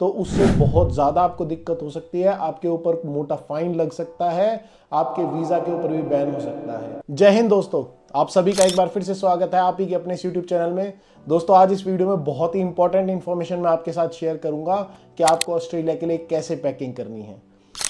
तो उससे बहुत ज़्यादा आपको दिक्कत हो सकती है। आपके ऊपर मोटा फाइन लग सकता है, आपके वीज़ा के ऊपर भी बैन हो सकता है। जय हिंद दोस्तों, आप सभी का एक बार फिर से स्वागत है आप ही के अपने यूट्यूब चैनल में। दोस्तों, आज इस वीडियो में बहुत ही इंपॉर्टेंट इन्फॉर्मेशन मैं आपके साथ शेयर करूंगा कि आपको ऑस्ट्रेलिया के लिए कैसे पैकिंग करनी है।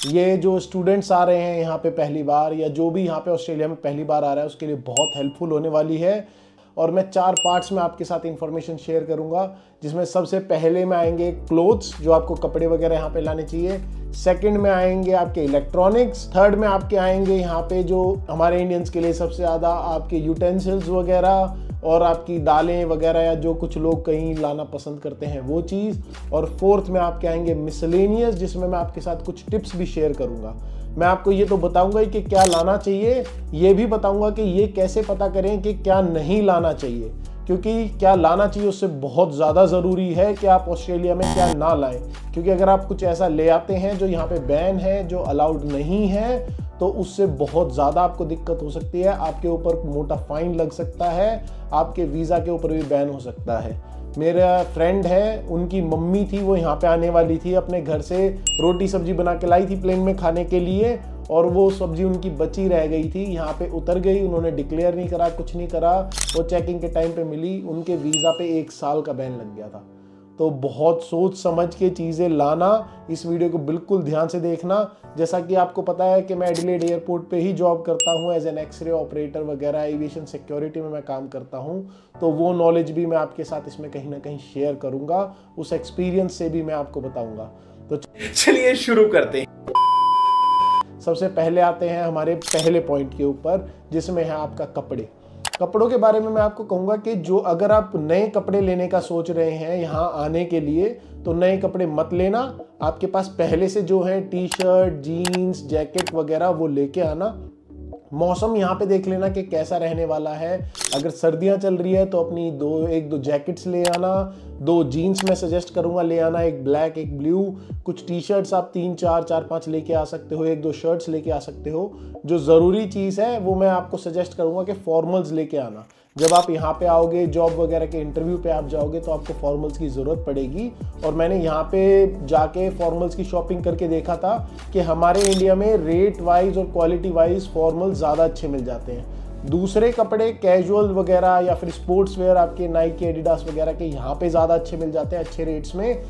ये जो स्टूडेंट्स आ रहे हैं यहाँ पे पहली बार, या जो भी यहाँ पे ऑस्ट्रेलिया में पहली बार आ रहा है, उसके लिए बहुत हेल्पफुल होने वाली है। और मैं 4 पार्ट्स में आपके साथ इन्फॉर्मेशन शेयर करूंगा, जिसमें सबसे पहले में आएंगे क्लोथ्स, जो आपको कपड़े वगैरह यहाँ पे लाने चाहिए। सेकंड में आएंगे आपके इलेक्ट्रॉनिक्स। थर्ड में आपके आएंगे यहाँ पे जो हमारे इंडियंस के लिए सबसे ज़्यादा आपके यूटेंसिल्स वगैरह और आपकी दालें वगैरह, या जो कुछ लोग कहीं लाना पसंद करते हैं वो चीज़। और फोर्थ में आपके आएंगे मिसलेनियस, जिसमें मैं आपके साथ कुछ टिप्स भी शेयर करूंगा। मैं आपको ये तो बताऊंगा ही कि क्या लाना चाहिए, ये भी बताऊंगा कि ये कैसे पता करें कि क्या नहीं लाना चाहिए, क्योंकि क्या लाना चाहिए उससे बहुत ज़्यादा ज़रूरी है कि आप ऑस्ट्रेलिया में क्या ना लाएं। क्योंकि अगर आप कुछ ऐसा ले आते हैं जो यहाँ पे बैन है, जो अलाउड नहीं है, तो उससे बहुत ज़्यादा आपको दिक्कत हो सकती है। आपके ऊपर मोटा फाइन लग सकता है, आपके वीज़ा के ऊपर भी बैन हो सकता है। मेरा फ्रेंड है, उनकी मम्मी थी, वो यहाँ पे आने वाली थी, अपने घर से रोटी सब्जी बना के लाई थी प्लेन में खाने के लिए, और वो सब्जी उनकी बची रह गई थी। यहाँ पे उतर गई, उन्होंने डिक्लेयर नहीं करा, कुछ नहीं करा, वो चेकिंग के टाइम पे मिली, उनके वीज़ा पे 1 साल का बैन लग गया था। तो बहुत सोच समझ के चीज़ें लाना। इस वीडियो को बिल्कुल ध्यान से देखना। जैसा कि आपको पता है कि मैं एडिलेड एयरपोर्ट पे ही जॉब करता हूँ, एज एन एक्सरे ऑपरेटर वगैरह, एविएशन सिक्योरिटी में मैं काम करता हूँ। तो वो नॉलेज भी मैं आपके साथ इसमें कहीं ना कहीं शेयर करूँगा, उस एक्सपीरियंस से भी मैं आपको बताऊँगा। तो चलिए शुरू करते हैं। सबसे पहले आते हैं हमारे पहले पॉइंट के ऊपर, जिसमें है आपका कपड़े। कपड़ों के बारे में मैं आपको कहूँगा कि जो अगर आप नए कपड़े लेने का सोच रहे हैं यहाँ आने के लिए, तो नए कपड़े मत लेना। आपके पास पहले से जो है टी शर्ट, जीन्स, जैकेट वगैरह वो लेके आना। मौसम यहाँ पे देख लेना कि कैसा रहने वाला है। अगर सर्दियाँ चल रही है तो अपनी 1-2 जैकेट्स ले आना, 2 जीन्स मैं सजेस्ट करूँगा ले आना, एक ब्लैक एक ब्लू। कुछ टी शर्ट्स आप 3-4 लेके आ सकते हो, 1-2 शर्ट्स लेके आ सकते हो। जो ज़रूरी चीज़ है वो मैं आपको सजेस्ट करूँगा कि फॉर्मल्स लेके आना। जब आप यहाँ पे आओगे, जॉब वगैरह के इंटरव्यू पे आप जाओगे, तो आपको फॉर्मल्स की ज़रूरत पड़ेगी। और मैंने यहाँ पे जाके फॉर्मल्स की शॉपिंग करके देखा था कि हमारे इंडिया में रेट वाइज और क्वालिटी वाइज फॉर्मल्स ज़्यादा अच्छे मिल जाते हैं। दूसरे कपड़े कैजुअल वगैरह या फिर स्पोर्ट्स वेयर आपके नाइकी, एडिडास वगैरह के यहाँ पे ज़्यादा अच्छे मिल जाते हैं, अच्छे रेट्स में।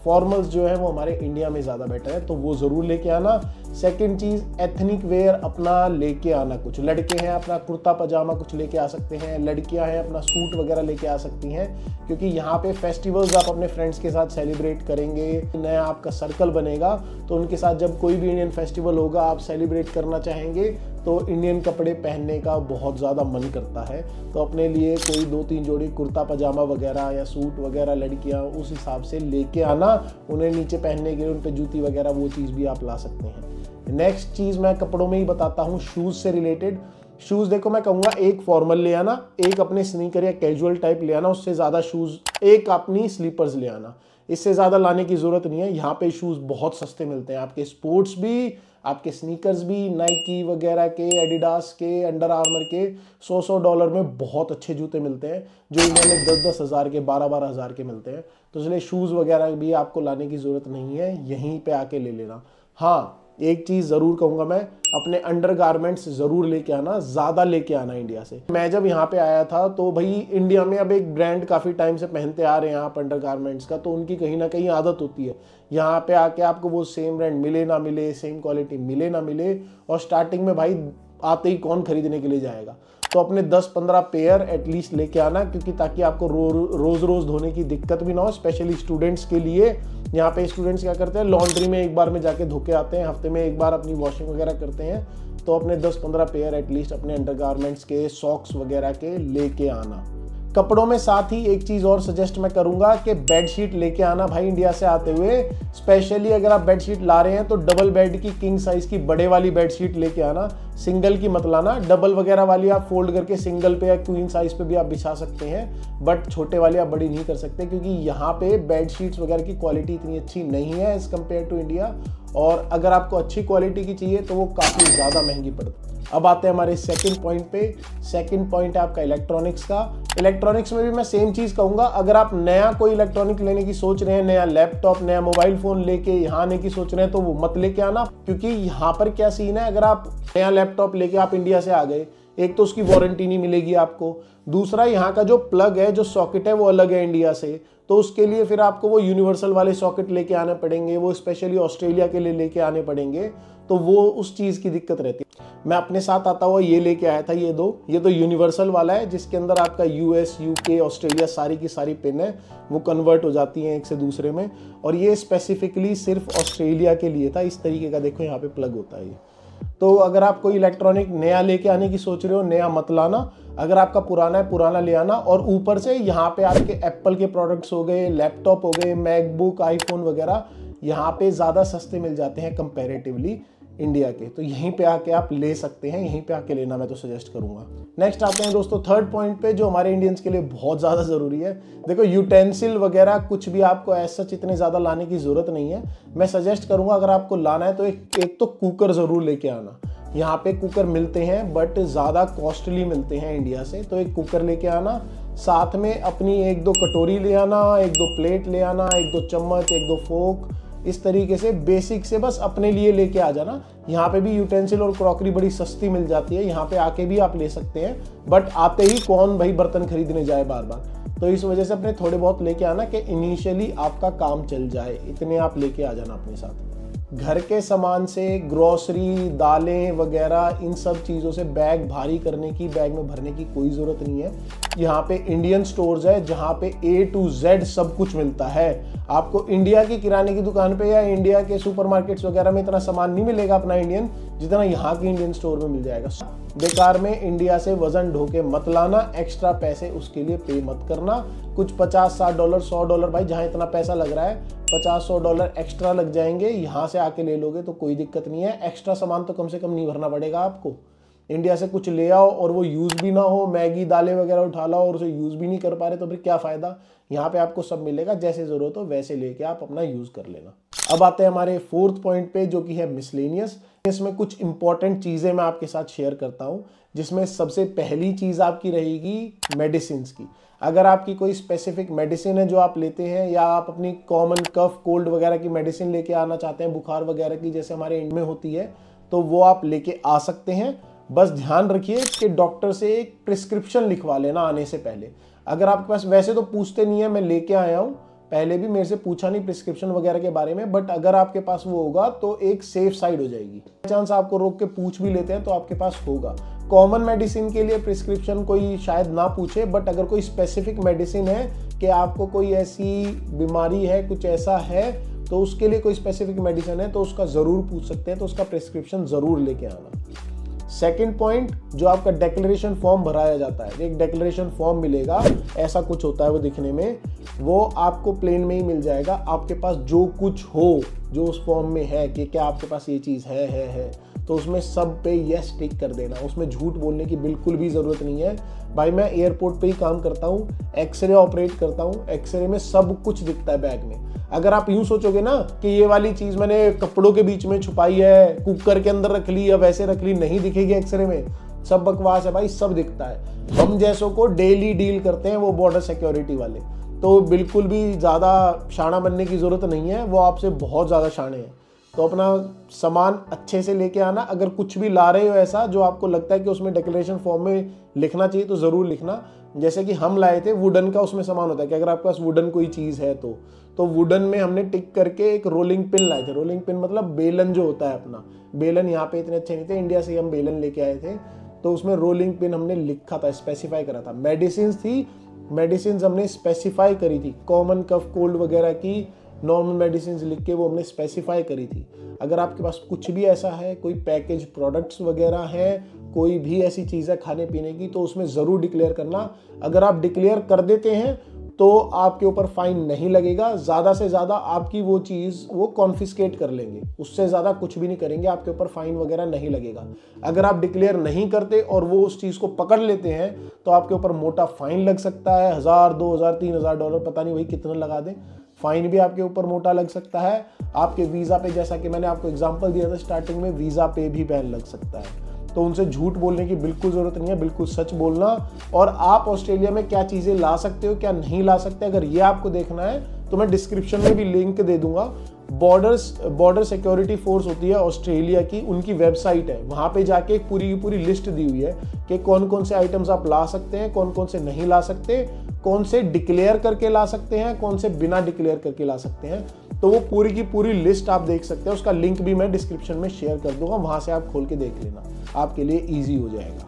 फॉर्मल्स जो है वो हमारे इंडिया में ज़्यादा बेटर है, तो वो ज़रूर लेके आना। सेकंड चीज़, एथनिक वेयर अपना लेके आना। कुछ लड़के हैं अपना कुर्ता पजामा कुछ लेके आ सकते हैं, लड़कियां हैं अपना सूट वगैरह लेके आ सकती हैं, क्योंकि यहाँ पे फेस्टिवल्स आप अपने फ्रेंड्स के साथ सेलिब्रेट करेंगे, नया आपका सर्कल बनेगा, तो उनके साथ जब कोई भी इंडियन फेस्टिवल होगा, आप सेलिब्रेट करना चाहेंगे, तो इंडियन कपड़े पहनने का बहुत ज़्यादा मन करता है। तो अपने लिए कोई 2-3 जोड़ी कुर्ता पजामा वगैरह या सूट वगैरह लड़कियां उस हिसाब से लेके आना। उन्हें नीचे पहनने के लिए उन पे जूती वगैरह वो चीज़ भी आप ला सकते हैं। नेक्स्ट चीज़ मैं कपड़ों में ही बताता हूँ, शूज़ से रिलेटेड। शूज़ देखो, मैं कहूँगा एक फॉर्मल ले आना, एक अपने स्नीकर या कैजुअल टाइप ले आना, उससे ज़्यादा शूज़, एक अपनी स्लीपर्स ले आना। इससे ज़्यादा लाने की ज़रूरत नहीं है। यहाँ पे शूज़ बहुत सस्ते मिलते हैं, आपके स्पोर्ट्स भी, आपके स्नीकर्स भी, नाइकी वगैरह के, एडिडास के, अंडर आर्मर के $100 में बहुत अच्छे जूते मिलते हैं, जो इंडिया में 10-10 हज़ार के, 12-12 हज़ार के मिलते हैं। तो इसलिए शूज़ वगैरह भी आपको लाने की ज़रूरत नहीं है, यहीं पे आके ले लेना। हाँ, एक चीज़ ज़रूर कहूँगा मैं, अपने अंडर गारमेंट्स ज़रूर लेके आना, ज़्यादा लेके आना इंडिया से। मैं जब यहाँ पे आया था तो भाई इंडिया में अब एक ब्रांड काफ़ी टाइम से पहनते आ रहे हैं आप अंडर गारमेंट्स का, तो उनकी कहीं ना कहीं आदत होती है। यहाँ पे आके आपको वो सेम ब्रांड मिले ना मिले, सेम क्वालिटी मिले ना मिले, और स्टार्टिंग में भाई आते ही कौन खरीदने के लिए जाएगा। तो अपने 10-15 पेयर एटलीस्ट लेके आना, क्योंकि ताकि आपको रोज़ रोज़ धोने की दिक्कत भी ना हो, स्पेशली स्टूडेंट्स के लिए। यहाँ पे स्टूडेंट्स क्या करते हैं, लॉन्ड्री में एक बार में जाके धो के आते हैं, हफ्ते में एक बार अपनी वॉशिंग वगैरह करते हैं। तो अपने 10-15 पेयर एटलीस्ट अपने अंडरगारमेंट्स के, सॉक्स वगैरह के लेके आना। कपड़ों में साथ ही एक चीज़ और सजेस्ट मैं करूंगा कि बेडशीट लेके आना भाई इंडिया से आते हुए। स्पेशली अगर आप बेडशीट ला रहे हैं तो डबल बेड की, किंग साइज़ की बड़े वाली बेडशीट लेके आना। सिंगल की मत लाना। डबल वगैरह वाली आप फोल्ड करके सिंगल पे या क्वीन साइज पे भी आप बिछा सकते हैं, बट छोटे वाली आप बड़ी नहीं कर सकते, क्योंकि यहाँ पे बेड शीट्स वगैरह की क्वालिटी इतनी अच्छी नहीं है एज कम्पेयर टू इंडिया, और अगर आपको अच्छी क्वालिटी की चाहिए तो वो काफ़ी ज़्यादा महंगी पड़ती है। अब आते हैं हमारे सेकंड पॉइंट पे। सेकंड पॉइंट है आपका इलेक्ट्रॉनिक्स का। इलेक्ट्रॉनिक्स में भी मैं सेम चीज़ कहूँगा, अगर आप नया कोई इलेक्ट्रॉनिक लेने की सोच रहे हैं, नया लैपटॉप, नया मोबाइल फ़ोन लेके यहाँ आने की सोच रहे हैं, तो वो मत लेके आना, क्योंकि यहाँ पर क्या सीन है, अगर आप नया लैपटॉप लेके आप इंडिया से आ गए, एक तो उसकी वारंटी नहीं मिलेगी आपको, दूसरा यहाँ का जो प्लग है, जो सॉकेट है वो अलग है इंडिया से, तो उसके लिए फिर आपको वो यूनिवर्सल वाले सॉकेट लेके आने पड़ेंगे, वो स्पेशली ऑस्ट्रेलिया के लिए लेके आने पड़ेंगे, तो वो उस चीज़ की दिक्कत रहती है। मैं अपने साथ आता हुआ ये लेके आया था, ये तो यूनिवर्सल वाला है, जिसके अंदर आपका यूएस, यूके, ऑस्ट्रेलिया सारी की सारी पिन है, वो कन्वर्ट हो जाती हैं एक से दूसरे में, और ये स्पेसिफिकली सिर्फ ऑस्ट्रेलिया के लिए था। इस तरीके का देखो यहाँ पे प्लग होता है ये। तो अगर आप कोई इलेक्ट्रॉनिक नया लेके आने की सोच रहे हो, नया मत लाना, अगर आपका पुराना है पुराना ले आना। और ऊपर से यहाँ पे आपके एप्पल के प्रोडक्ट्स हो गए, लैपटॉप हो गए, मैकबुक, आईफोन वगैरह यहाँ पे ज़्यादा सस्ते मिल जाते हैं कंपैरेटिवली इंडिया के, तो यहीं पे आके आप ले सकते हैं, यहीं पे आके लेना मैं तो सजेस्ट करूंगा। नेक्स्ट आते हैं दोस्तों थर्ड पॉइंट पे, जो हमारे इंडियंस के लिए बहुत ज़्यादा ज़रूरी है। देखो यूटेंसिल वगैरह कुछ भी आपको ऐसा इतने ज़्यादा लाने की ज़रूरत नहीं है। मैं सजेस्ट करूंगा अगर आपको लाना है तो एक तो कुकर ज़रूर लेके आना। यहाँ पे कुकर मिलते हैं बट ज़्यादा कॉस्टली मिलते हैं इंडिया से, तो एक कुकर लेके आना, साथ में अपनी 1-2 कटोरी ले आना, 1-2 प्लेट ले आना, 1-2 चम्मच, 1-2 फोक, इस तरीके से बेसिक से बस अपने लिए लेके आ जाना। यहाँ पे भी यूटेंसिल और क्रॉकरी बड़ी सस्ती मिल जाती है, यहाँ पे आके भी आप ले सकते हैं, बट आते ही कौन भाई बर्तन खरीदने जाए बार बार, तो इस वजह से अपने थोड़े बहुत लेके आना कि इनिशियली आपका काम चल जाए, इतने आप लेके आ जाना अपने साथ। घर के सामान से ग्रोसरी, दालें वगैरह, इन सब चीज़ों से बैग भारी करने की, बैग में भरने की कोई ज़रूरत नहीं है। यहाँ पे इंडियन स्टोर्स है जहाँ पे A to Z सब कुछ मिलता है। आपको इंडिया की किराने की दुकान पे या इंडिया के सुपरमार्केट्स वगैरह में इतना सामान नहीं मिलेगा अपना इंडियन, जितना यहाँ के इंडियन स्टोर में मिल जाएगा। बेकार में इंडिया से वजन ढोके मत लाना, एक्स्ट्रा पैसे उसके लिए पे मत करना। कुछ $50-60, $100 भाई, जहाँ इतना पैसा लग रहा है $50-100 एक्स्ट्रा लग जाएंगे, यहाँ से आके ले लोगे तो कोई दिक्कत नहीं है। एक्स्ट्रा सामान तो कम से कम नहीं भरना पड़ेगा आपको। इंडिया से कुछ ले आओ और वो यूज़ भी ना हो, मैगी दालें वगैरह उठा लाओ और उसे यूज़ भी नहीं कर पा रहे, तो फिर क्या फ़ायदा। यहाँ पे आपको सब मिलेगा, जैसे ज़रूरत हो वैसे लेके आप अपना यूज़ कर लेना। अब आते हैं हमारे फोर्थ पॉइंट पे, जो कि है मिसलेनियस। इसमें कुछ इंपॉर्टेंट चीज़ें मैं आपके साथ शेयर करता हूँ, जिसमें सबसे पहली चीज़ आपकी रहेगी मेडिसिन की। अगर आपकी कोई स्पेसिफिक मेडिसिन है जो आप लेते हैं, या आप अपनी कॉमन कफ कोल्ड वगैरह की मेडिसिन लेके आना चाहते हैं, बुखार वगैरह की जैसे हमारे इंडिया में होती है, तो वो आप लेके आ सकते हैं। बस ध्यान रखिए कि डॉक्टर से एक प्रिस्क्रिप्शन लिखवा लेना आने से पहले। अगर आपके पास, वैसे तो पूछते नहीं है, मैं लेके आया हूँ, पहले भी मेरे से पूछा नहीं प्रिस्क्रिप्शन वगैरह के बारे में, बट अगर आपके पास वो होगा तो एक सेफ साइड हो जाएगी। चांस आपको रोक के पूछ भी लेते हैं तो आपके पास होगा। कॉमन मेडिसिन के लिए प्रिस्क्रिप्शन कोई शायद ना पूछे, बट अगर कोई स्पेसिफिक मेडिसिन है कि आपको कोई ऐसी बीमारी है, कुछ ऐसा है, तो उसके लिए कोई स्पेसिफिक मेडिसिन है तो उसका ज़रूर पूछ सकते हैं, तो उसका प्रिस्क्रिप्शन ज़रूर लेके आना। सेकेंड पॉइंट, जो आपका डिक्लेरेशन फॉर्म भराया जाता है, एक डिक्लेरेशन फॉर्म मिलेगा, ऐसा कुछ होता है वो दिखने में, वो आपको प्लेन में ही मिल जाएगा। आपके पास जो कुछ हो, जो उस फॉर्म में है कि क्या आपके पास ये चीज़ है, तो उसमें सब पे यस टिक कर देना। उसमें झूठ बोलने की बिल्कुल भी ज़रूरत नहीं है। भाई मैं एयरपोर्ट पे ही काम करता हूँ, एक्सरे ऑपरेट करता हूँ, एक्सरे में सब कुछ दिखता है बैग में। अगर आप यूँ सोचोगे ना कि ये वाली चीज़ मैंने कपड़ों के बीच में छुपाई है, कुकर के अंदर रख ली या वैसे रख ली, नहीं दिखेगी एक्सरे में, सब बकवास है भाई, सब दिखता है। हम जैसों को डेली डील करते हैं वो बॉर्डर सिक्योरिटी वाले, तो बिल्कुल भी ज़्यादा शाना बनने की ज़रूरत नहीं है, वो आपसे बहुत ज़्यादा शाने हैं। तो अपना सामान अच्छे से लेके आना। अगर कुछ भी ला रहे हो ऐसा जो आपको लगता है कि उसमें डिक्लेरेशन फॉर्म में लिखना चाहिए, तो ज़रूर लिखना। जैसे कि हम लाए थे वुडन का, उसमें सामान होता है कि अगर आपके पास वुडन कोई चीज़ है तो वुडन में हमने टिक करके एक रोलिंग पिन लाए थे। रोलिंग पिन मतलब बेलन जो होता है अपना, बेलन यहाँ पे इतने अच्छे नहीं थे, इंडिया से हम बेलन लेके आए थे, तो उसमें रोलिंग पिन हमने लिखा था, स्पेसिफाई करा था। मेडिसिन थी, मेडिसिन हमने स्पेसिफाई करी थी, कॉमन कफ कोल्ड वगैरह की नॉर्मल मेडिसिन लिख के वो हमने स्पेसिफाई करी थी। अगर आपके पास कुछ भी ऐसा है, कोई पैकेज प्रोडक्ट्स वगैरह है, कोई भी ऐसी चीज़ है खाने पीने की, तो उसमें ज़रूर डिक्लेयर करना। अगर आप डिक्लेयर कर देते हैं तो आपके ऊपर फाइन नहीं लगेगा। ज़्यादा से ज़्यादा आपकी वो चीज़ वो कॉन्फिस्केट कर लेंगे, उससे ज़्यादा कुछ भी नहीं करेंगे, आपके ऊपर फाइन वगैरह नहीं लगेगा। अगर आप डिक्लेयर नहीं करते और वो उस चीज़ को पकड़ लेते हैं तो आपके ऊपर मोटा फाइन लग सकता है, $1000, $2000, $3000, पता नहीं वही कितना लगा दें, फाइन भी आपके ऊपर मोटा लग सकता है। आपके वीज़ा पे, जैसा कि मैंने आपको एग्जांपल दिया था स्टार्टिंग में, वीज़ा पे भी बैन लग सकता है। तो उनसे झूठ बोलने की बिल्कुल ज़रूरत नहीं है, बिल्कुल सच बोलना। और आप ऑस्ट्रेलिया में क्या चीज़ें ला सकते हो, क्या नहीं ला सकते, अगर ये आपको देखना है तो मैं डिस्क्रिप्शन में भी लिंक दे दूंगा। बॉर्डर सिक्योरिटी फोर्स होती है ऑस्ट्रेलिया की, उनकी वेबसाइट है, वहाँ पे जाके एक पूरी की पूरी लिस्ट दी हुई है कि कौन कौन से आइटम्स आप ला सकते हैं, कौन कौन से नहीं ला सकते, कौन से डिक्लेयर करके ला सकते हैं, कौन से बिना डिक्लेयर करके ला सकते हैं। तो वो पूरी की पूरी लिस्ट आप देख सकते हैं, उसका लिंक भी मैं डिस्क्रिप्शन में शेयर कर दूंगा, वहां से आप खोल के देख लेना, आपके लिए ईजी हो जाएगा।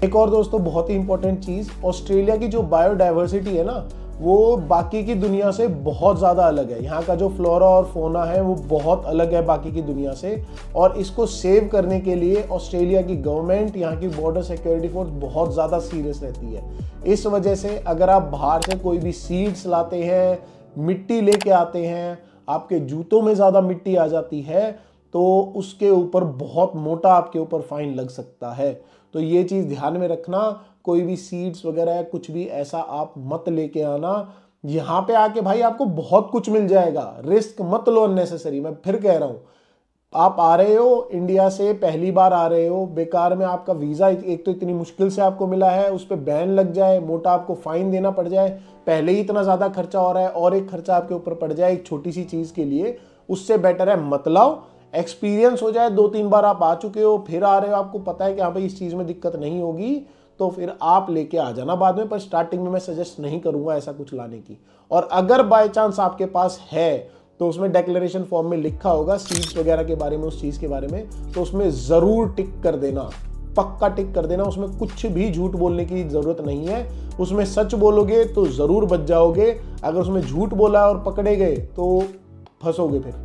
एक और दोस्तों बहुत ही इंपॉर्टेंट चीज़, ऑस्ट्रेलिया की जो बायोडाइवर्सिटी है ना, वो बाकी की दुनिया से बहुत ज़्यादा अलग है। यहाँ का जो फ्लोरा और फोना है वो बहुत अलग है बाकी की दुनिया से, और इसको सेव करने के लिए ऑस्ट्रेलिया की गवर्नमेंट, यहाँ की बॉर्डर सिक्योरिटी फोर्स बहुत ज़्यादा सीरियस रहती है। इस वजह से अगर आप बाहर से कोई भी सीड्स लाते हैं, मिट्टी लेके आते हैं, आपके जूतों में ज़्यादा मिट्टी आ जाती है, तो उसके ऊपर बहुत मोटा आपके ऊपर फाइन लग सकता है। तो ये चीज़ ध्यान में रखना, कोई भी सीड्स वगैरह कुछ भी ऐसा आप मत लेके आना। यहाँ पे आके भाई आपको बहुत कुछ मिल जाएगा, रिस्क मत लो अननेसेसरी। मैं फिर कह रहा हूँ, आप आ रहे हो इंडिया से, पहली बार आ रहे हो, बेकार में आपका वीज़ा एक तो इतनी मुश्किल से आपको मिला है, उस पर बैन लग जाए, मोटा आपको फाइन देना पड़ जाए, पहले ही इतना ज़्यादा खर्चा हो रहा है और एक खर्चा आपके ऊपर पड़ जाए एक छोटी सी चीज़ के लिए, उससे बेटर है मत लाओ। एक्सपीरियंस हो जाए, 2-3 बार आप आ चुके हो, फिर आ रहे हो, आपको पता है कि हाँ भाई इस चीज़ में दिक्कत नहीं होगी, तो फिर आप लेके आ जाना बाद में। पर स्टार्टिंग में मैं सजेस्ट नहीं करूंगा ऐसा कुछ लाने की। और अगर बाय चांस आपके पास है तो उसमें डिक्लेरेशन फॉर्म में लिखा होगा सीड्स वगैरह के बारे में, उस चीज़ के बारे में, तो उसमें ज़रूर टिक कर देना, पक्का टिक कर देना। उसमें कुछ भी झूठ बोलने की ज़रूरत नहीं है, उसमें सच बोलोगे तो ज़रूर बच जाओगे। अगर उसमें झूठ बोला और पकड़े गए तो फंसोगे, फिर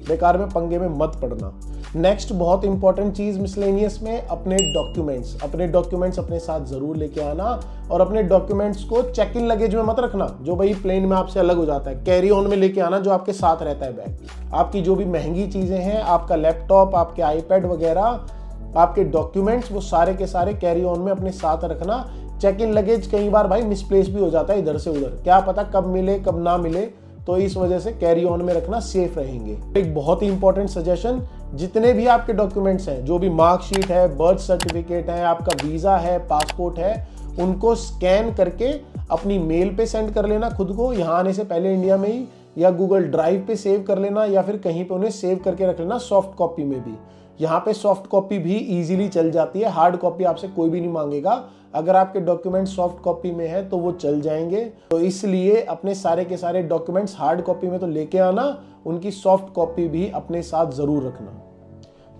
बेकार में पंगे में मत पड़ना। नेक्स्ट बहुत इंपॉर्टेंट चीज़ मिसलेनियस में, अपने डॉक्यूमेंट्स अपने साथ ज़रूर लेके आना। और अपने डॉक्यूमेंट्स को चेक इन लगेज में मत रखना, जो भाई प्लेन में आपसे अलग हो जाता है। कैरी ऑन में लेके आना, जो आपके साथ रहता है बैग। आपकी जो भी महंगी चीज़ें हैं, आपका लैपटॉप, आपके आईपैड वगैरह, आपके डॉक्यूमेंट्स, वो सारे के सारे कैरी ऑन में अपने साथ रखना। चेक इन लगेज कई बार भाई मिसप्लेस भी हो जाता है इधर से उधर, क्या पता कब मिले कब ना मिले, तो इस वजह से कैरी ऑन में रखना, सेफ रहेंगे। एक बहुत ही इंपॉर्टेंट सजेशन, जितने भी आपके डॉक्यूमेंट्स हैं, जो भी मार्कशीट है, बर्थ सर्टिफिकेट है, आपका वीज़ा है, पासपोर्ट है, उनको स्कैन करके अपनी मेल पे सेंड कर लेना खुद को, यहाँ आने से पहले इंडिया में ही, या गूगल ड्राइव पे सेव कर लेना, या फिर कहीं पे उन्हें सेव करके रख लेना सॉफ्ट कॉपी में भी। यहाँ पे सॉफ्ट कॉपी भी इजीली चल जाती है, हार्ड कॉपी आपसे कोई भी नहीं मांगेगा। अगर आपके डॉक्यूमेंट सॉफ्ट कॉपी में है तो वो चल जाएंगे। तो इसलिए अपने सारे के सारे डॉक्यूमेंट्स हार्ड कॉपी में तो लेके आना, उनकी सॉफ्ट कॉपी भी अपने साथ ज़रूर रखना।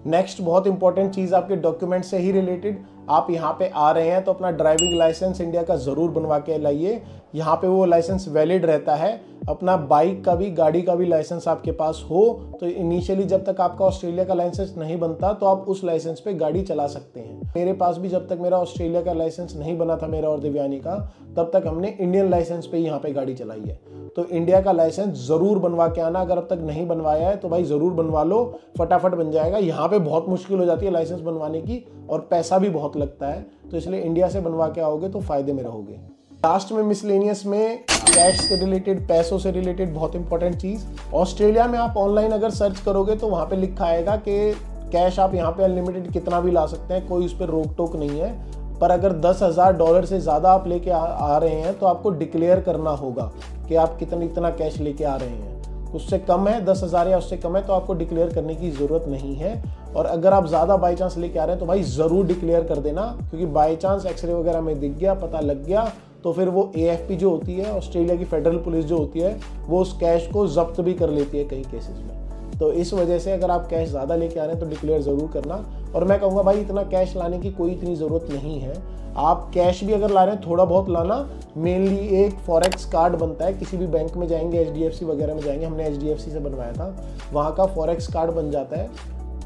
नेक्स्ट बहुत इंपॉर्टेंट चीज़ आपके डॉक्यूमेंट से ही रिलेटेड, आप यहाँ पे आ रहे हैं तो अपना ड्राइविंग लाइसेंस इंडिया का ज़रूर बनवा के लाइए। यहाँ पे वो लाइसेंस वैलिड रहता है। अपना बाइक का भी, गाड़ी का भी लाइसेंस आपके पास हो तो इनिशियली जब तक आपका ऑस्ट्रेलिया का लाइसेंस नहीं बनता तो आप उस लाइसेंस पे गाड़ी चला सकते हैं। मेरे पास भी जब तक मेरा ऑस्ट्रेलिया का लाइसेंस नहीं बना था, मेरा और दिव्यानी का, तब तक हमने इंडियन लाइसेंस पे यहाँ पे गाड़ी चलाई है। तो इंडिया का लाइसेंस ज़रूर बनवा के आना। अगर अब तक नहीं बनवाया है तो भाई ज़रूर बनवा लो, फटाफट बन जाएगा। यहाँ पे बहुत मुश्किल हो जाती है लाइसेंस बनवाने की और पैसा भी बहुत लगता है, तो इसलिए इंडिया से बनवा के आओगे तो फ़ायदे में रहोगे। लास्ट में मिसलेनियस में कैश से रिलेटेड, पैसों से रिलेटेड बहुत इंपॉर्टेंट चीज़, ऑस्ट्रेलिया में आप ऑनलाइन अगर सर्च करोगे तो वहाँ पे लिखा आएगा कि कैश आप यहाँ पे अनलिमिटेड कितना भी ला सकते हैं, कोई उस पर रोक टोक नहीं है। पर अगर $10,000 से ज़्यादा आप लेके आ रहे हैं तो आपको डिक्लेयर करना होगा कि आप इतना कैश लेके आ रहे हैं। उससे कम है, 10,000 या उससे कम है, तो आपको डिक्लेयर करने की ज़रूरत नहीं है। और अगर आप ज़्यादा बाई चांस लेके आ रहे हैं तो भाई ज़रूर डिक्लेयर कर देना, क्योंकि बाई चांस एक्सरे वगैरह में दिख गया, पता लग गया, तो फिर वो AFP जो होती है, ऑस्ट्रेलिया की फेडरल पुलिस जो होती है, वो उस कैश को जब्त भी कर लेती है कई केसेस में। तो इस वजह से अगर आप कैश ज़्यादा लेके आ रहे हैं तो डिक्लेयर ज़रूर करना। और मैं कहूँगा भाई इतना कैश लाने की कोई इतनी ज़रूरत नहीं है। आप कैश भी अगर ला रहे हैं थोड़ा बहुत लाना। मेनली एक फॉरेक्स कार्ड बनता है, किसी भी बैंक में जाएंगे, HDFC वगैरह में जाएंगे, हमने HDFC से बनवाया था, वहाँ का फॉरेक्स कार्ड बन जाता है,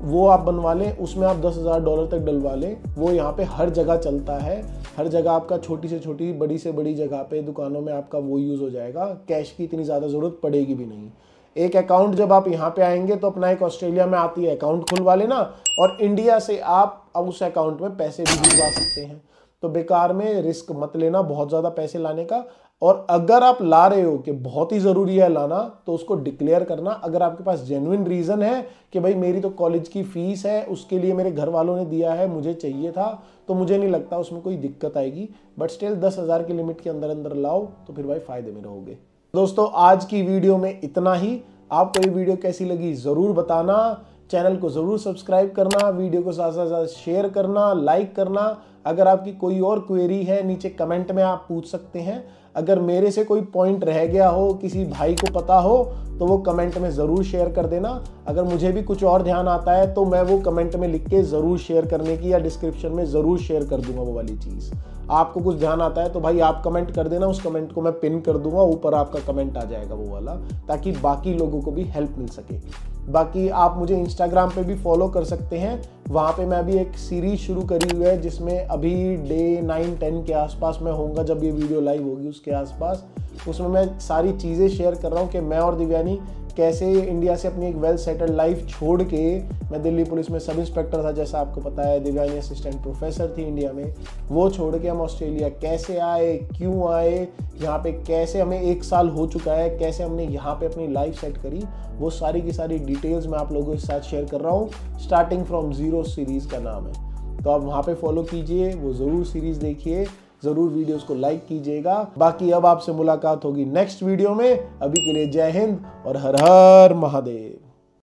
वो आप बनवा लें। उसमें आप $10,000 तक डलवा लें, वो यहाँ पे हर जगह चलता है। हर जगह आपका छोटी से छोटी बड़ी से बड़ी जगह पे दुकानों में आपका वो यूज़ हो जाएगा, कैश की इतनी ज़्यादा ज़रूरत पड़ेगी भी नहीं। एक अकाउंट जब आप यहाँ पे आएंगे तो अपना एक ऑस्ट्रेलिया में आती है अकाउंट खुलवा लेना और इंडिया से आप अब उस अकाउंट में पैसे भी भिजवा सकते हैं। तो बेकार में रिस्क मत लेना बहुत ज़्यादा पैसे लाने का। और अगर आप ला रहे हो कि बहुत ही ज़रूरी है लाना तो उसको डिक्लेयर करना। अगर आपके पास जेन्युइन रीज़न है कि भाई मेरी तो कॉलेज की फीस है, उसके लिए मेरे घर वालों ने दिया है, मुझे चाहिए था, तो मुझे नहीं लगता उसमें कोई दिक्कत आएगी। बट स्टिल 10,000 की लिमिट के अंदर अंदर लाओ तो फिर भाई फायदे में रहोगे। दोस्तों आज की वीडियो में इतना ही। आपको ये वीडियो कैसी लगी ज़रूर बताना, चैनल को ज़रूर सब्सक्राइब करना, वीडियो को ज़्यादा से ज़्यादा शेयर करना, लाइक करना। अगर आपकी कोई और क्वेरी है नीचे कमेंट में आप पूछ सकते हैं। अगर मेरे से कोई पॉइंट रह गया हो, किसी भाई को पता हो, तो वो कमेंट में ज़रूर शेयर कर देना। अगर मुझे भी कुछ और ध्यान आता है तो मैं वो कमेंट में लिख के ज़रूर शेयर करने की या डिस्क्रिप्शन में ज़रूर शेयर कर दूंगा वो वाली चीज़। आपको कुछ ध्यान आता है तो भाई आप कमेंट कर देना, उस कमेंट को मैं पिन कर दूंगा, ऊपर आपका कमेंट आ जाएगा वो वाला, ताकि बाकी लोगों को भी हेल्प मिल सके। बाकी आप मुझे इंस्टाग्राम पे भी फॉलो कर सकते हैं। वहाँ पे मैं अभी एक सीरीज शुरू करी हुई है जिसमें अभी डे 9-10 के आसपास मैं होऊंगा, जब ये वीडियो लाइव होगी उसके आसपास। उसमें मैं सारी चीज़ें शेयर कर रहा हूँ कि मैं और दिव्यानी कैसे इंडिया से अपनी एक वेल सेटल्ड लाइफ छोड़ के, मैं दिल्ली पुलिस में सब इंस्पेक्टर था जैसा आपको पता है, दिव्यानी असिस्टेंट प्रोफेसर थी इंडिया में, वो छोड़ के हम ऑस्ट्रेलिया कैसे आए, क्यों आए, यहाँ पे कैसे हमें 1 साल हो चुका है, कैसे हमने यहाँ पे अपनी लाइफ सेट करी, वो सारी की सारी डिटेल्स मैं आप लोगों के साथ शेयर कर रहा हूँ। स्टार्टिंग फ्रॉम जीरो सीरीज़ का नाम है, तो आप वहाँ पे फॉलो कीजिए, वो ज़रूर सीरीज़ देखिए, ज़रूर वीडियोस को लाइक कीजिएगा। बाकी अब आपसे मुलाकात होगी नेक्स्ट वीडियो में। अभी के लिए जय हिंद और हर हर महादेव।